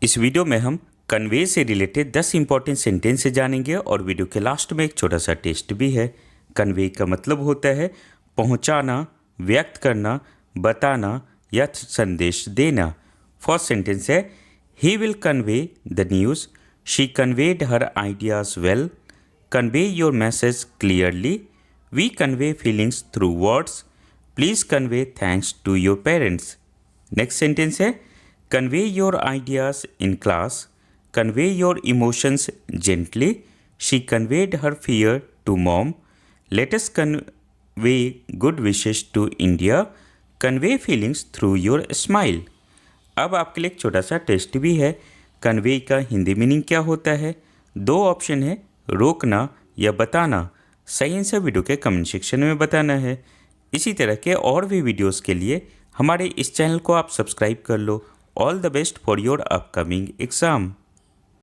इस वीडियो में हम कन्वे से रिलेटेड 10 इंपॉर्टेंट सेंटेंस से जानेंगे और वीडियो के लास्ट में एक छोटा सा टेस्ट भी है। कन्वे का मतलब होता है पहुंचाना, व्यक्त करना, बताना या संदेश देना। फर्स्ट सेंटेंस है he will convey the news, she conveyed her ideas well, convey your message clearly, we convey feelings through words, please convey thanks to your parents. Next sentence है convey your ideas in class, convey your emotions gently, she conveyed her fear to mom, let us convey good wishes to India, convey feelings through your smile। अब आपके लिए एक छोटा सा test भी है। Convey का हिंदी मीनिंग क्या होता है? दो ऑप्शन है, रोकना या बताना। सही आंसर वीडियो के कमेंट सेक्शन में बताना है। इसी तरह के और भी वीडियोस के लिए हमारे इस चैनल को आप सब्सक्राइब कर लो। All the best for your upcoming exam.